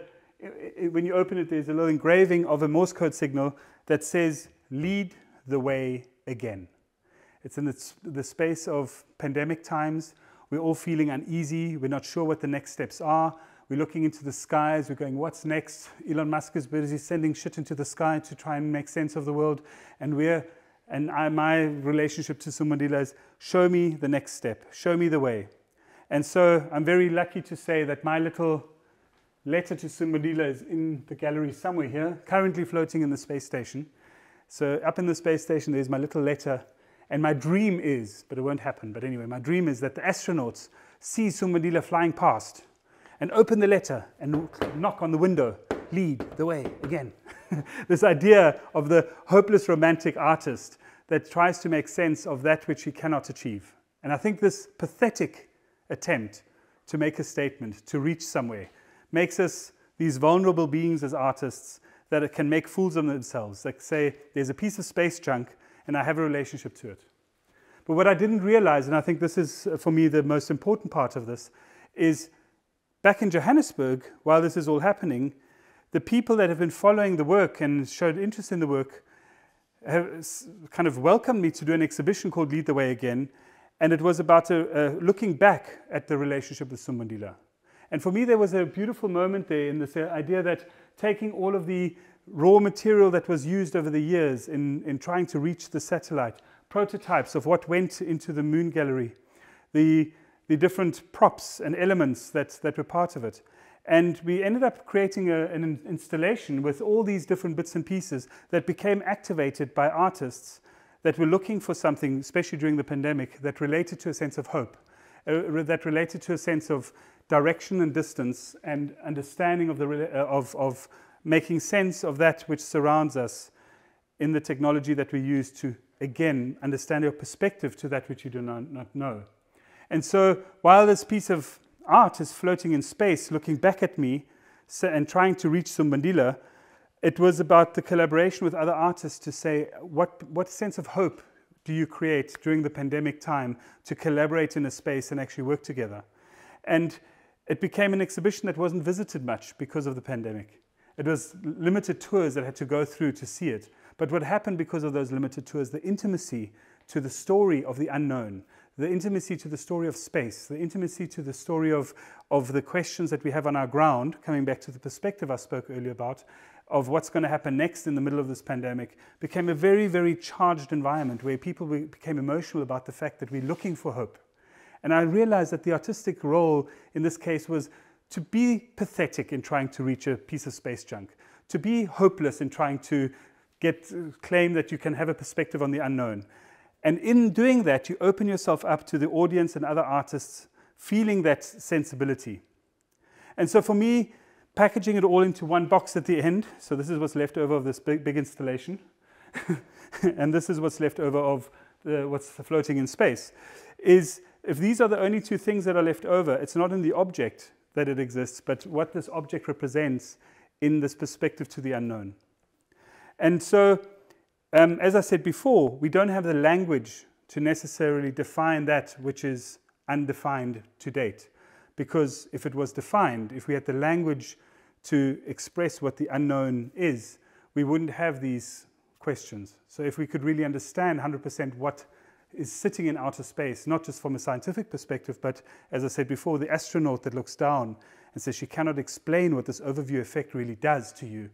when you open it, there's a little engraving of a Morse code signal that says, lead the way again. It's in the space of pandemic times. We're all feeling uneasy. We're not sure what the next steps are. We're looking into the skies. We're going, what's next? Elon Musk is busy sending shit into the sky to try and make sense of the world. And my relationship to Sumbandila is, show me the next step. Show me the way. And so I'm very lucky to say that my little letter to Sumbandila is in the gallery somewhere here, currently floating in the space station. So up in the space station, there's my little letter. And my dream is, but it won't happen, but anyway, my dream is that the astronauts see Sumbandila flying past and open the letter and knock on the window, lead the way again. This idea of the hopeless romantic artist that tries to make sense of that which he cannot achieve. And I think this pathetic attempt to make a statement, to reach somewhere, makes us these vulnerable beings as artists that can make fools of themselves. Like say, there's a piece of space junk and I have a relationship to it. But what I didn't realize, and I think this is for me the most important part of this, is back in Johannesburg, while this is all happening, the people that have been following the work and showed interest in the work have kind of welcomed me to do an exhibition called Lead the Way Again. And it was about looking back at the relationship with Sumbandila. And for me, there was a beautiful moment there in this idea that taking all of the raw material that was used over the years in trying to reach the satellite, prototypes of what went into the Moon Gallery, the different props and elements that were part of it. And we ended up creating an installation with all these different bits and pieces that became activated by artists that were looking for something, especially during the pandemic, that related to a sense of hope, that related to a sense of direction and distance and understanding of making sense of that which surrounds us in the technology that we use to, again, understand your perspective to that which you do not know. And so while this piece of art is floating in space, looking back at me and trying to reach Sumbandila, it was about the collaboration with other artists to say, what sense of hope do you create during the pandemic time to collaborate in a space and actually work together? And it became an exhibition that wasn't visited much because of the pandemic. It was limited tours that had to go through to see it. But what happened because of those limited tours, the intimacy to the story of the unknown, the intimacy to the story of space, the intimacy to the story of the questions that we have on our ground, coming back to the perspective I spoke earlier about, of what's going to happen next in the middle of this pandemic became a very, very charged environment where people became emotional about the fact that we're looking for hope. And I realized that the artistic role in this case was to be pathetic in trying to reach a piece of space junk, to be hopeless in trying to claim that you can have a perspective on the unknown. And in doing that, you open yourself up to the audience and other artists feeling that sensibility. And so for me, packaging it all into one box at the end, so this is what's left over of this big installation, and this is what's left over of what's floating in space, is if these are the only two things that are left over, it's not in the object that it exists, but what this object represents in this perspective to the unknown. And so, as I said before, we don't have the language to necessarily define that which is undefined to date. Because if it was defined, if we had the language to express what the unknown is, we wouldn't have these questions. So if we could really understand 100% what is sitting in outer space, not just from a scientific perspective, but as I said before, the astronaut that looks down and says she cannot explain what this overview effect really does to you.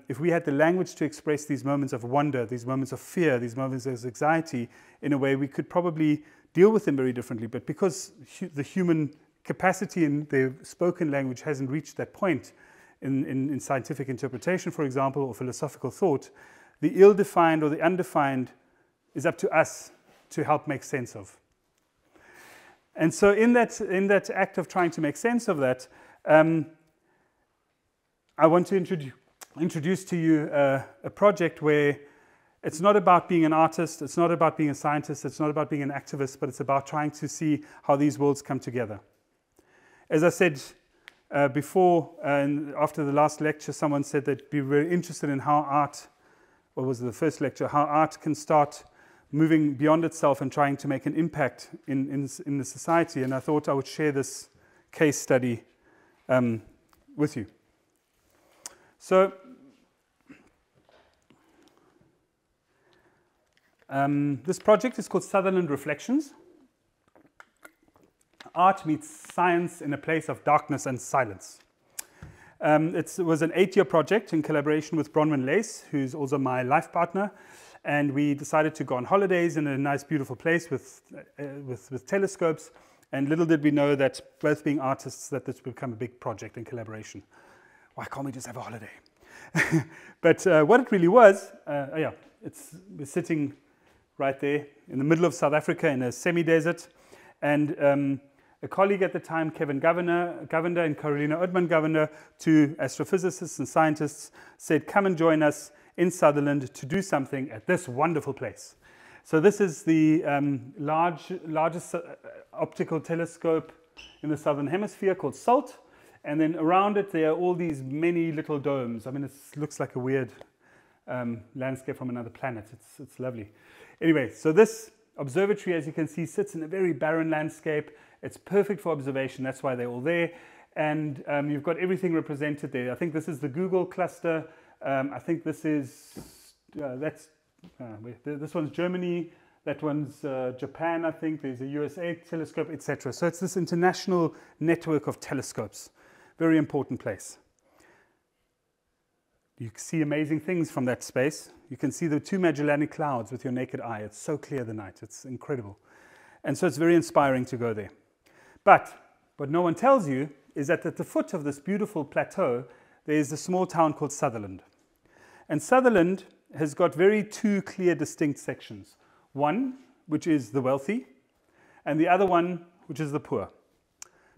If we had the language to express these moments of wonder, these moments of fear, these moments of anxiety, in a way we could probably deal with them very differently. But because the human capacity in the spoken language hasn't reached that point in scientific interpretation, for example, or philosophical thought, the ill-defined or the undefined is up to us to help make sense of. And so in that act of trying to make sense of that, I want to introduce to you a project where it's not about being an artist, it's not about being a scientist, it's not about being an activist, but it's about trying to see how these worlds come together. As I said before, and after the last lecture, someone said they'd be very interested in how art, what was the first lecture, how art can start moving beyond itself and trying to make an impact in the society. And I thought I would share this case study with you. So, this project is called Sutherland Reflections. Art meets science in a place of darkness and silence. It was an 8-year project in collaboration with Bronwyn Lace, who's also my life partner. And we decided to go on holidays in a nice, beautiful place with telescopes. And little did we know that, both being artists, that this would become a big project in collaboration. Why can't we just have a holiday? But what it really was, we're sitting right there in the middle of South Africa in a semi-desert. And a colleague at the time, Kevin Govender and Carolina Oudman-Govender, two astrophysicists and scientists, said, come and join us in Sutherland to do something at this wonderful place. So this is the largest optical telescope in the southern hemisphere, called SALT. And then around it, there are all these many little domes. I mean, it looks like a weird landscape from another planet. It's lovely. Anyway, so this observatory, as you can see, sits in a very barren landscape. It's perfect for observation. That's why they're all there. And you've got everything represented there. I think this is the Google cluster. I think this is, this one's Germany. That one's Japan, I think. There's a USA telescope, etc. So it's this international network of telescopes. Very important place. You can see amazing things from that space. You can see the 2 Magellanic Clouds with your naked eye. It's so clear the night. It's incredible. And so it's very inspiring to go there. But what no one tells you is that at the foot of this beautiful plateau, there's a small town called Sutherland. And Sutherland has got two clear, distinct sections. One, which is the wealthy, and the other one, which is the poor.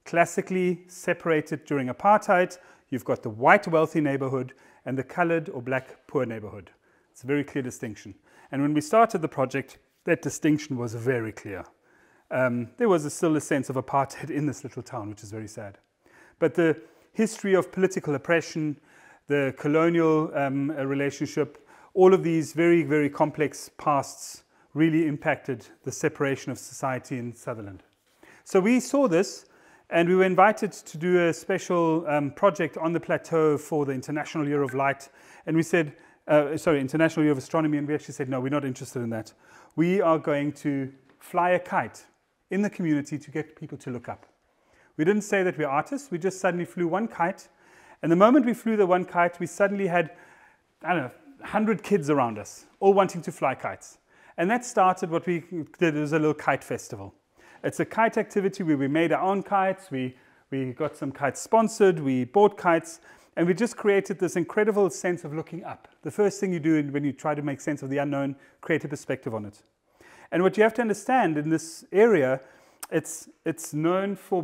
Classically separated during apartheid, you've got the white wealthy neighborhood and the colored or black poor neighborhood. It's a very clear distinction. And when we started the project, that distinction was very clear. There was still a sense of apartheid in this little town, which is very sad. But the history of political oppression, the colonial relationship, all of these very, very complex pasts really impacted the separation of society in Sutherland. So we saw this, and we were invited to do a special project on the plateau for the International Year of Light. And we said, International Year of Astronomy, and we actually said, no, we're not interested in that. We are going to fly a kite in the community to get people to look up. We didn't say that we're artists, we just suddenly flew one kite, And the moment we flew the one kite, we suddenly had, I don't know, 100 kids around us, all wanting to fly kites. And that started what we did as a little kite festival. It's a kite activity where we made our own kites, we got some kites sponsored, we bought kites, and we just created this incredible sense of looking up. The first thing you do when you try to make sense of the unknown, create a perspective on it. And what you have to understand in this area, it's known for,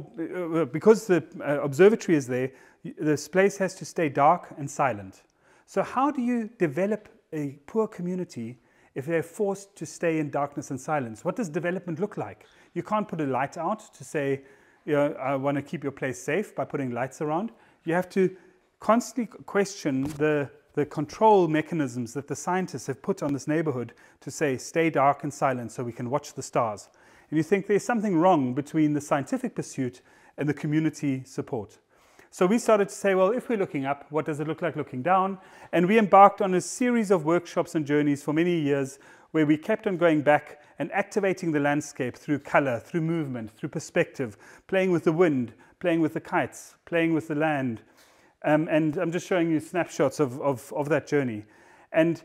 because the observatory is there, this place has to stay dark and silent. So how do you develop a poor community if they're forced to stay in darkness and silence? What does development look like? You can't put a light out to say, you know, I want to keep your place safe by putting lights around. You have to constantly question the control mechanisms that the scientists have put on this neighborhood to say, stay dark and silent so we can watch the stars. And you think there's something wrong between the scientific pursuit and the community support. So we started to say, well, if we're looking up, what does it look like looking down? And we embarked on a series of workshops and journeys for many years where we kept on going back and activating the landscape through color, through movement, through perspective, playing with the wind, playing with the kites, playing with the land. And I'm just showing you snapshots of that journey. And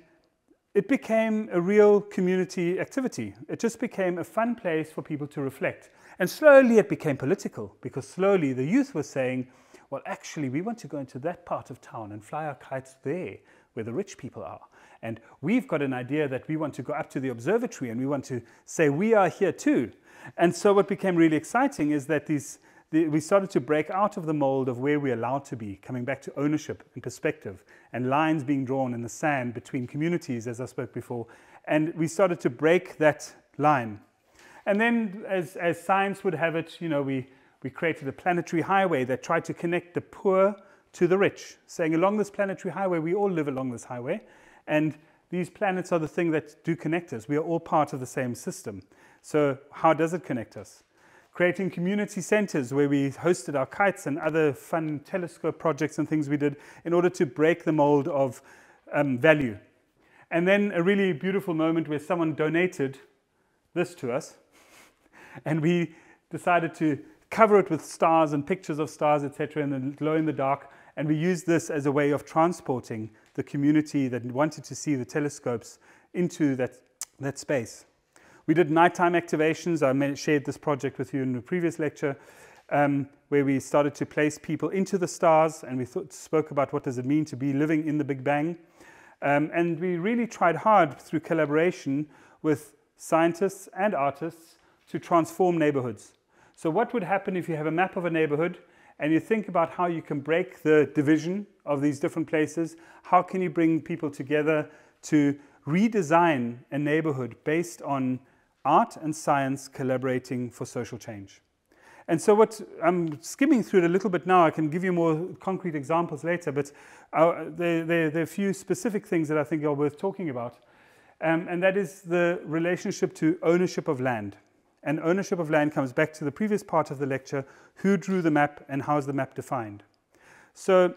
it became a real community activity. It just became a fun place for people to reflect. And slowly it became political, because slowly the youth were saying, well, actually, we want to go into that part of town and fly our kites there, where the rich people are. And we've got an idea that we want to go up to the observatory and we want to say we are here too. And so what became really exciting is that we started to break out of the mold of where we're allowed to be, coming back to ownership and perspective, and lines being drawn in the sand between communities, as I spoke before. And we started to break that line. And then, as science would have it, you know, we created a planetary highway that tried to connect the poor to the rich, saying along this planetary highway, we all live along this highway, and these planets are the thing that do connect us. We are all part of the same system. So how does it connect us? Creating community centers where we hosted our kites and other fun telescope projects and things we did in order to break the mold of value. And then a really beautiful moment where someone donated this to us, and we decided to cover it with stars and pictures of stars, etc., and then glow in the dark. And we used this as a way of transporting the community that wanted to see the telescopes into that space. We did nighttime activations. I shared this project with you in the previous lecture, where we started to place people into the stars, and we spoke about what does it mean to be living in the Big Bang. And we really tried hard through collaboration with scientists and artists to transform neighborhoods. So what would happen if you have a map of a neighborhood and you think about how you can break the division of these different places? How can you bring people together to redesign a neighborhood based on art and science collaborating for social change? And so what I'm skimming through it a little bit now. I can give you more concrete examples later, but there are a few specific things that I think are worth talking about. And that is the relationship to ownership of land. And ownership of land comes back to the previous part of the lecture: who drew the map and how is the map defined? So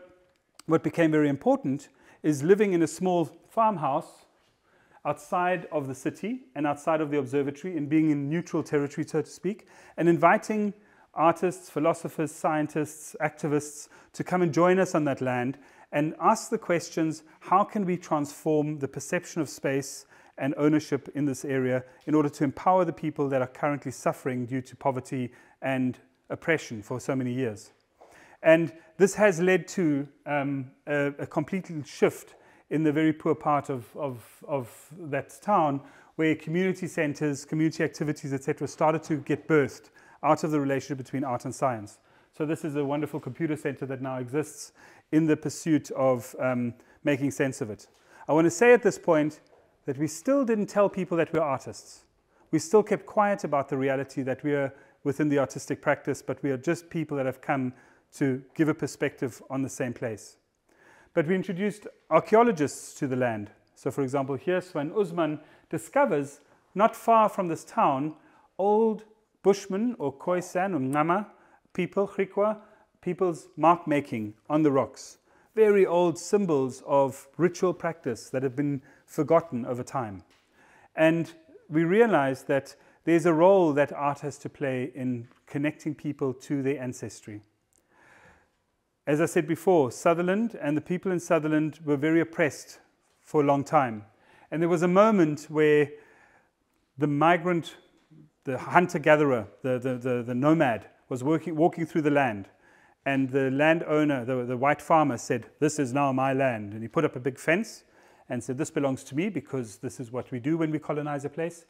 what became very important is living in a small farmhouse outside of the city and outside of the observatory, and being in neutral territory, so to speak, and inviting artists, philosophers, scientists, activists to come and join us on that land and ask the questions: how can we transform the perception of space and ownership in this area in order to empower the people that are currently suffering due to poverty and oppression for so many years? And this has led to a complete shift in the very poor part of that town, where community centers, community activities, etc., started to get birthed out of the relationship between art and science. So this is a wonderful computer center that now exists in the pursuit of making sense of it. I want to say at this point that we still didn't tell people that we're artists. We still kept quiet about the reality that we are within the artistic practice, but we are just people that have come to give a perspective on the same place. But we introduced archaeologists to the land. So for example, here Sven Usman discovers, not far from this town, old Bushmen or Khoisan or Ngama people, Griqua, people's mark making on the rocks. Very old symbols of ritual practice that have been forgotten over time. And we realized that there's a role that art has to play in connecting people to their ancestry. as I said before, Sutherland and the people in Sutherland were very oppressed for a long time. And there was a moment where the migrant, the hunter-gatherer, the nomad, was walking through the land. And the landowner, the white farmer, said, "This is now my land." And he put up a big fence and said, "This belongs to me because this is what we do when we colonize a place."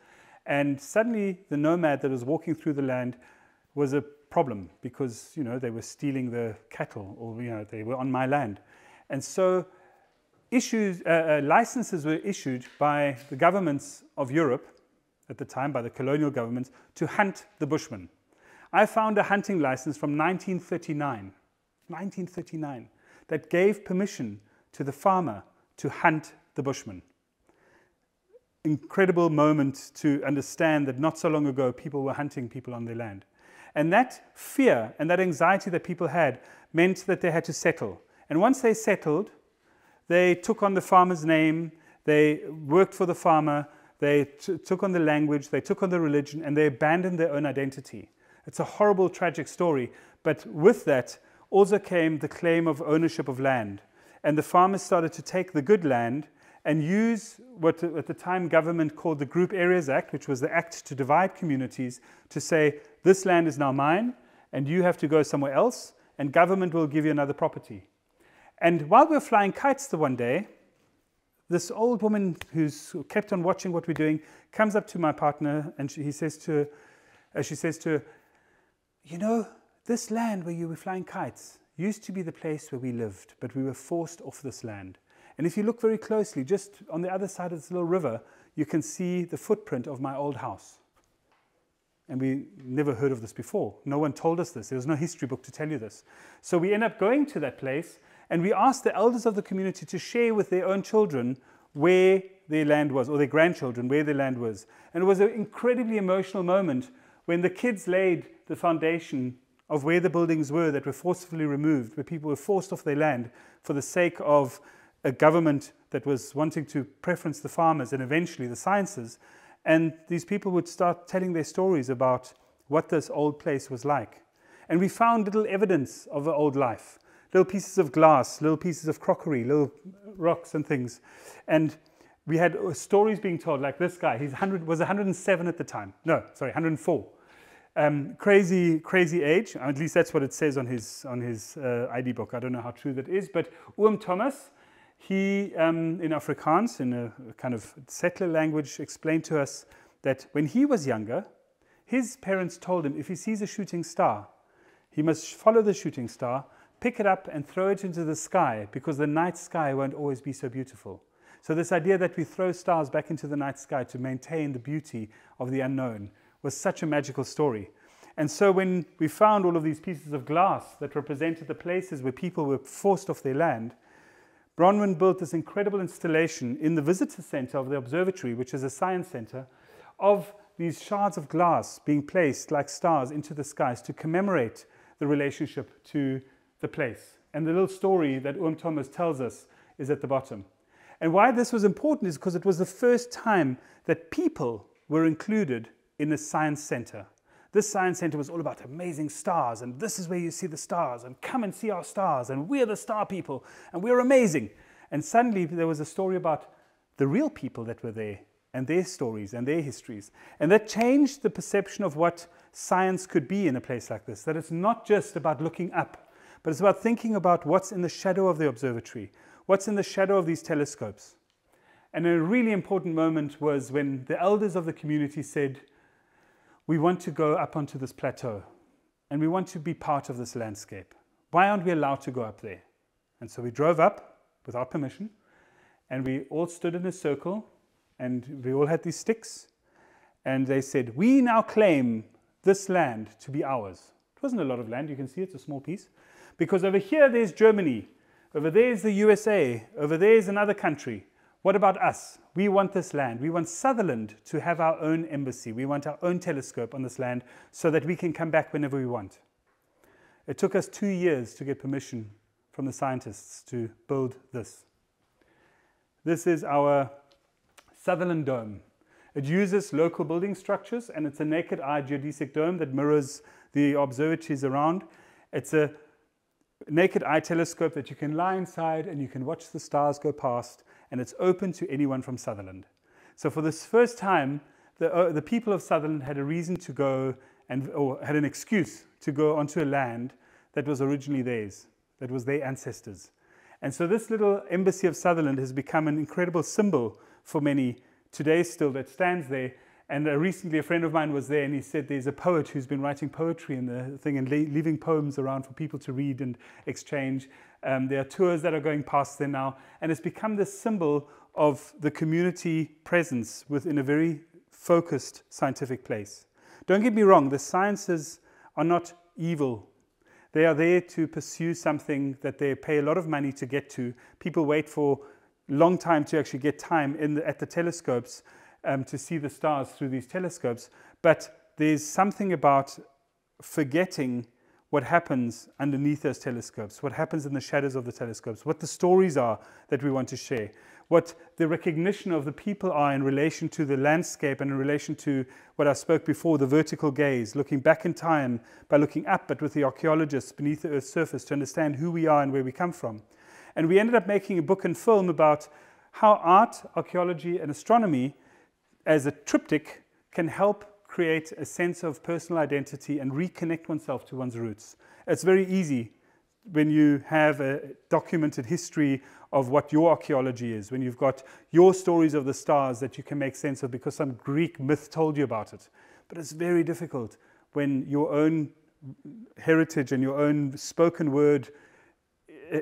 And suddenly the nomad that was walking through the land was a problem because, you know, they were stealing the cattle, or, you know, they were on my land. And so licenses were issued by the governments of Europe at the time, by the colonial governments, to hunt the Bushmen. I found a hunting license from 1939, that gave permission to the farmer to hunt the Bushmen. Incredible moment to understand that not so long ago people were hunting people on their land. And that fear and that anxiety that people had meant that they had to settle. And once they settled, they took on the farmer's name, they worked for the farmer, they took on the language, they took on the religion, and they abandoned their own identity. It's a horrible, tragic story, but with that also came the claim of ownership of land. And the farmers started to take the good land and use what at the time government called the Group Areas Act, which was the act to divide communities, to say, this land is now mine, and you have to go somewhere else, and government will give you another property. And while we were flying kites the one day, this old woman who's kept on watching what we're doing comes up to my partner, and she says to her, "You know, this land where you were flying kites used to be the place where we lived, but we were forced off this land. And if you look very closely, just on the other side of this little river, you can see the footprint of my old house." And we never heard of this before. No one told us this. There was no history book to tell you this. So we end up going to that place, and we asked the elders of the community to share with their own children where their land was, or their grandchildren, where their land was. And it was an incredibly emotional moment when the kids laid the foundation of where the buildings were that were forcibly removed, where people were forced off their land for the sake of a government that was wanting to preference the farmers and eventually the sciences. And these people would start telling their stories about what this old place was like. And we found little evidence of an old life. Little pieces of glass, little pieces of crockery, little rocks and things. And we had stories being told, like this guy, was 107 at the time. No, sorry, 104. Crazy age. At least that's what it says on his ID book. I don't know how true that is. But Thomas, he, in Afrikaans, in a kind of settler language, explained to us that when he was younger, his parents told him if he sees a shooting star, he must follow the shooting star, pick it up and throw it into the sky, because the night sky won't always be so beautiful. So this idea that we throw stars back into the night sky to maintain the beauty of the unknown was such a magical story. And so when we found all of these pieces of glass that represented the places where people were forced off their land, Bronwyn built this incredible installation in the visitor center of the observatory, which is a science center, of these shards of glass being placed like stars into the skies to commemorate the relationship to the place. And the little story that Thomas tells us is at the bottom. And why this was important is because it was the first time that people were included in a science center. This science center was all about amazing stars, and this is where you see the stars, and come and see our stars, and we're the star people, and we're amazing. And suddenly there was a story about the real people that were there, and their stories and their histories. And that changed the perception of what science could be in a place like this, that it's not just about looking up, but it's about thinking about what's in the shadow of the observatory, what's in the shadow of these telescopes. And a really important moment was when the elders of the community said, we want to go up onto this plateau, and we want to be part of this landscape. Why aren't we allowed to go up there? And so we drove up without permission, and we all stood in a circle, and we all had these sticks, and they said, we now claim this land to be ours. It wasn't a lot of land, you can see it's a small piece. Because over here there's Germany, over there's the USA, over there's another country. What about us? We want this land. We want Sutherland to have our own embassy. We want our own telescope on this land so that we can come back whenever we want. It took us 2 years to get permission from the scientists to build this. This is our Sutherland Dome. It uses local building structures, and it's a naked eye geodesic dome that mirrors the observatories around. It's a naked eye telescope that you can lie inside and you can watch the stars go past, and it's open to anyone from Sutherland. So for this first time, the people of Sutherland had a reason to go or had an excuse to go onto a land that was originally theirs, that was their ancestors. And so this little embassy of Sutherland has become an incredible symbol for many today still that stands there. And recently a friend of mine was there and he said there's a poet who's been writing poetry in the thing and leaving poems around for people to read and exchange. There are tours that are going past there now, and it's become this symbol of the community presence within a very focused scientific place. Don't get me wrong, the sciences are not evil. They are there to pursue something that they pay a lot of money to get to. People wait for a long time to actually get time at the telescopes to see the stars through these telescopes. But there's something about forgetting what happens underneath those telescopes, what happens in the shadows of the telescopes, what the stories are that we want to share, what the recognition of the people are in relation to the landscape and in relation to what I spoke before, the vertical gaze, looking back in time by looking up, but with the archaeologists beneath the Earth's surface to understand who we are and where we come from. And we ended up making a book and film about how art, archaeology, and astronomy as a triptych can help create a sense of personal identity and reconnect oneself to one's roots. It's very easy when you have a documented history of what your archaeology is, when you've got your stories of the stars that you can make sense of because some Greek myth told you about it. But it's very difficult when your own heritage and your own spoken word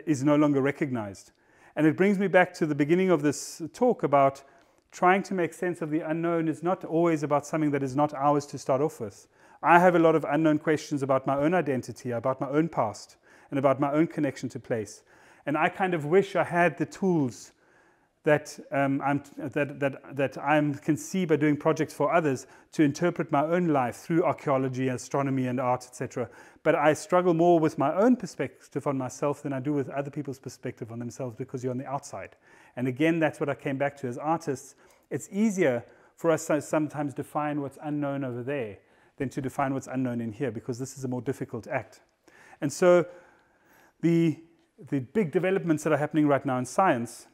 is no longer recognized. And it brings me back to the beginning of this talk about trying to make sense of the unknown is not always about something that is not ours to start off with. I have a lot of unknown questions about my own identity, about my own past, and about my own connection to place. And I kind of wish I had the tools that I can see by doing projects for others to interpret my own life through archaeology, astronomy, and art, etc. But I struggle more with my own perspective on myself than I do with other people's perspective on themselves because you're on the outside. And again, that's what I came back to as artists. It's easier for us to sometimes define what's unknown over there than to define what's unknown in here, because this is a more difficult act. And so the big developments that are happening right now in science,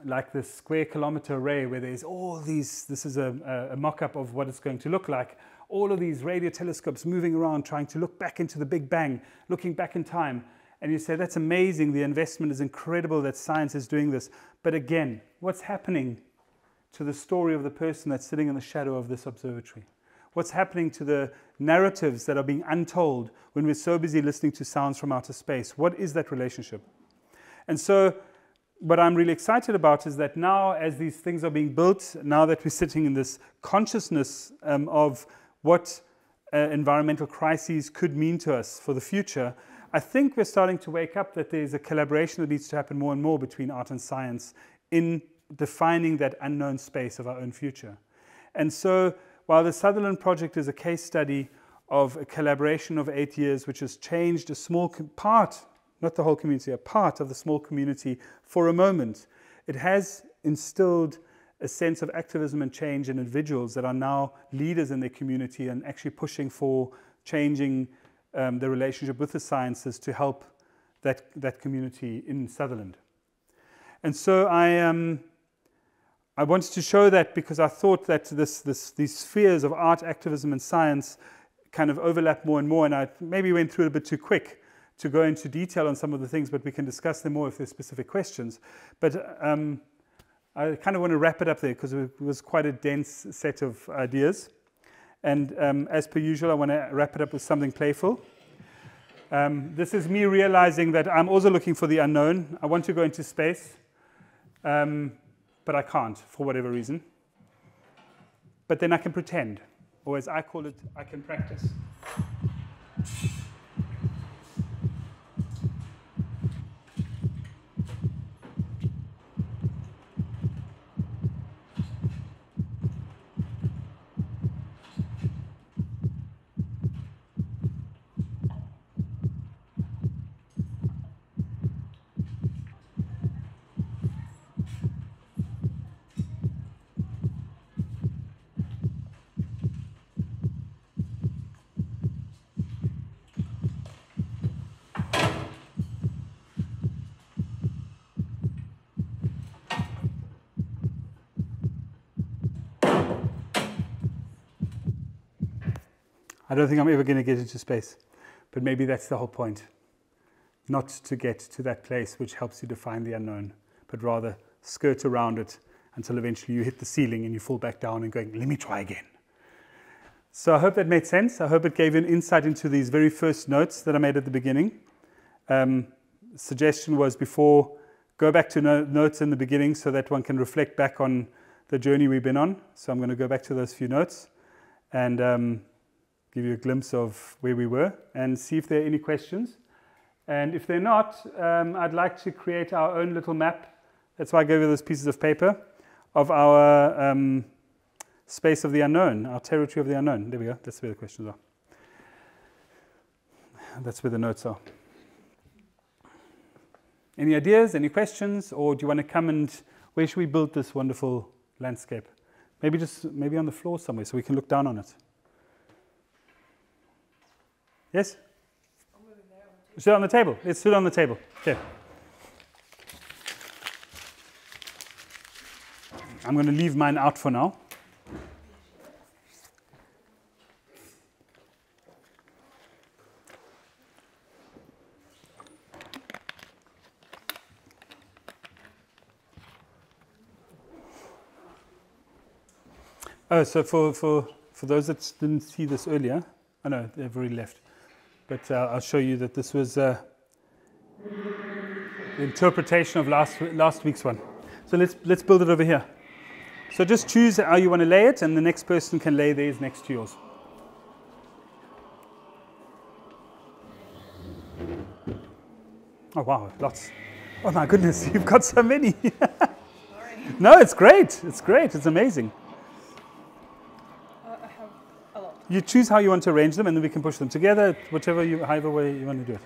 like this square kilometer array where there's all these, this is a mock-up of what it's going to look like, all of these radio telescopes moving around trying to look back into the Big Bang, looking back in time. And you say, that's amazing, the investment is incredible that science is doing this. But again, what's happening to the story of the person that's sitting in the shadow of this observatory? What's happening to the narratives that are being untold when we're so busy listening to sounds from outer space? What is that relationship? And so what I'm really excited about is that now, as these things are being built, now that we're sitting in this consciousness of what environmental crises could mean to us for the future, I think we're starting to wake up that there's a collaboration that needs to happen more and more between art and science in defining that unknown space of our own future. And so while the Sutherland project is a case study of a collaboration of 8 years, which has changed a small part, not the whole community, a part of the small community for a moment, it has instilled a sense of activism and change in individuals that are now leaders in their community and actually pushing for changing the relationship with the sciences to help that community in Sutherland. And so I wanted to show that because I thought that these spheres of art, activism, and science kind of overlap more and more, and I maybe went through it a bit too quick to go into detail on some of the things, but we can discuss them more if there's specific questions. But I kind of want to wrap it up there because it was quite a dense set of ideas. And as per usual, I want to wrap it up with something playful. This is me realizing that I'm also looking for the unknown. I want to go into space, but I can't for whatever reason. But then I can pretend, or as I call it, I can practice. I don't think I'm ever going to get into space, but maybe that's the whole point. Not to get to that place which helps you define the unknown, but rather skirt around it until eventually you hit the ceiling and you fall back down and going, let me try again. So I hope that made sense. I hope it gave you an insight into these very first notes that I made at the beginning. Suggestion was before, go back to notes in the beginning so that one can reflect back on the journey we've been on. So I'm going to go back to those few notes and give you a glimpse of where we were and see if there are any questions. And if they're not, I'd like to create our own little map. That's why I gave you those pieces of paper of our space of the unknown, our territory of the unknown. There we go. That's where the questions are. That's where the notes are. Any ideas, any questions, or do you want to come and, where should we build this wonderful landscape? Maybe on the floor somewhere so we can look down on it. Yes? Sit on the table. Let's sit on the table. Okay. I'm going to leave mine out for now. Oh, so for those that didn't see this earlier, oh no, they've already left. But I'll show you that this was the interpretation of last week's one. So let's build it over here. So just choose how you want to lay it, and the next person can lay theirs next to yours. Oh wow, lots. Oh my goodness, you've got so many. No, it's great. It's great. It's amazing. You choose how you want to arrange them, and then we can push them together, however way you want to do it.